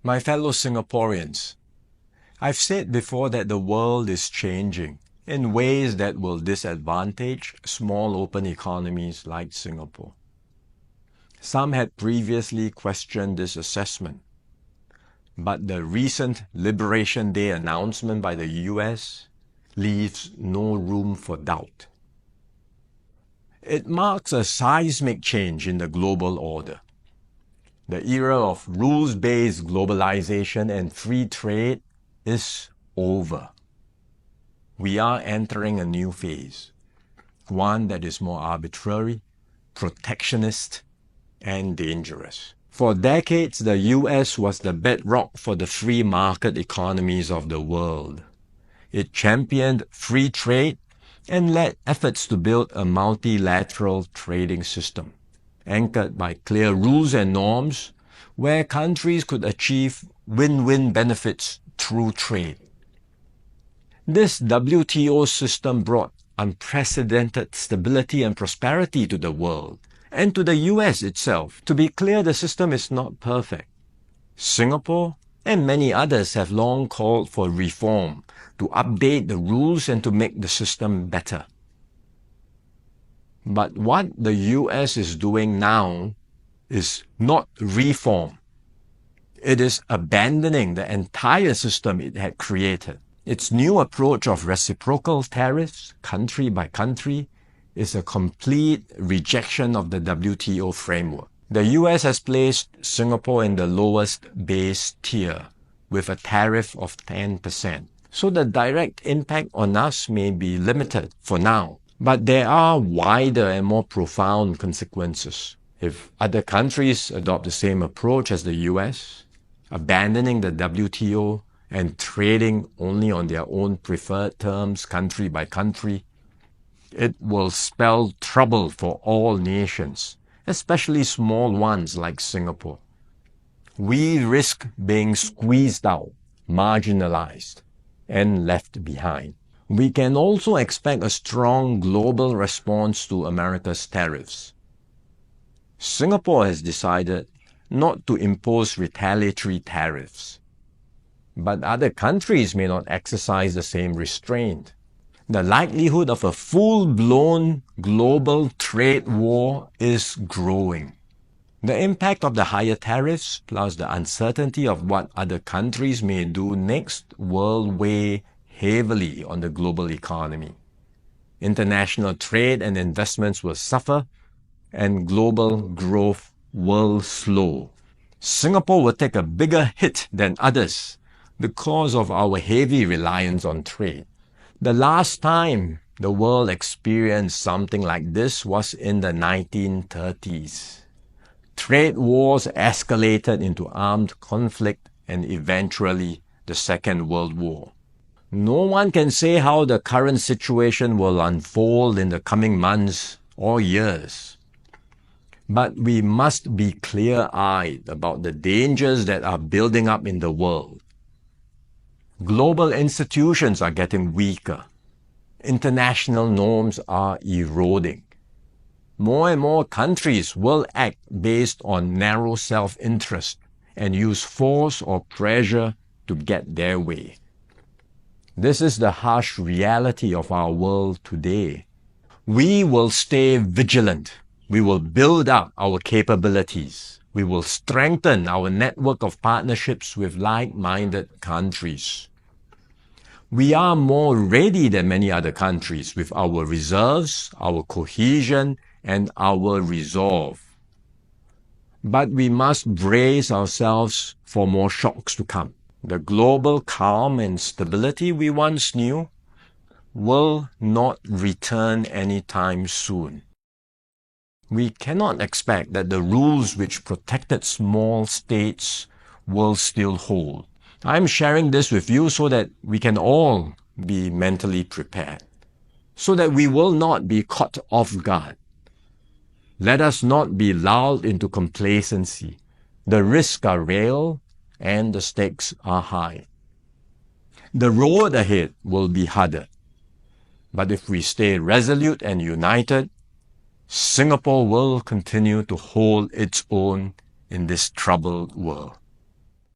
My fellow Singaporeans, I've said before that the world is changing in ways that will disadvantage small open economies like Singapore. Some had previously questioned this assessment, but the recent Liberation Day announcement by the US leaves no room for doubt. It marks a seismic change in the global order. The era of rules-based globalization and free trade is over. We are entering a new phase, one that is more arbitrary, protectionist, and dangerous. For decades, the US was the bedrock for the free market economies of the world. It championed free trade and led efforts to build a multilateral trading system, anchored by clear rules and norms, where countries could achieve win-win benefits through trade. This WTO system brought unprecedented stability and prosperity to the world, and to the US itself. To be clear, the system is not perfect. Singapore and many others have long called for reform, to update the rules and to make the system better. But what the US is doing now is not reform. It is abandoning the entire system it had created. Its new approach of reciprocal tariffs, country by country, is a complete rejection of the WTO framework. The US has placed Singapore in the lowest base tier with a tariff of 10%. So the direct impact on us may be limited for now, but there are wider and more profound consequences. If other countries adopt the same approach as the US, abandoning the WTO and trading only on their own preferred terms, country by country, it will spell trouble for all nations, especially small ones like Singapore. We risk being squeezed out, marginalized, and left behind. We can also expect a strong global response to America's tariffs. Singapore has decided not to impose retaliatory tariffs, but other countries may not exercise the same restraint. The likelihood of a full-blown global trade war is growing. The impact of the higher tariffs, plus the uncertainty of what other countries may do next, will weigh heavily on the global economy. International trade and investments will suffer, and global growth will slow. Singapore will take a bigger hit than others because of our heavy reliance on trade. The last time the world experienced something like this was in the 1930s. Trade wars escalated into armed conflict and eventually the Second World War. No one can say how the current situation will unfold in the coming months or years. But we must be clear-eyed about the dangers that are building up in the world. Global institutions are getting weaker. International norms are eroding. More and more countries will act based on narrow self-interest and use force or pressure to get their way. This is the harsh reality of our world today. We will stay vigilant. We will build up our capabilities. We will strengthen our network of partnerships with like-minded countries. We are more ready than many other countries with our reserves, our cohesion, and our resolve. But we must brace ourselves for more shocks to come. The global calm and stability we once knew will not return anytime soon. We cannot expect that the rules which protected small states will still hold. I'm sharing this with you so that we can all be mentally prepared, so that we will not be caught off guard. Let us not be lulled into complacency. The risks are real and the stakes are high. The road ahead will be harder. But if we stay resolute and united, Singapore will continue to hold its own in this troubled world.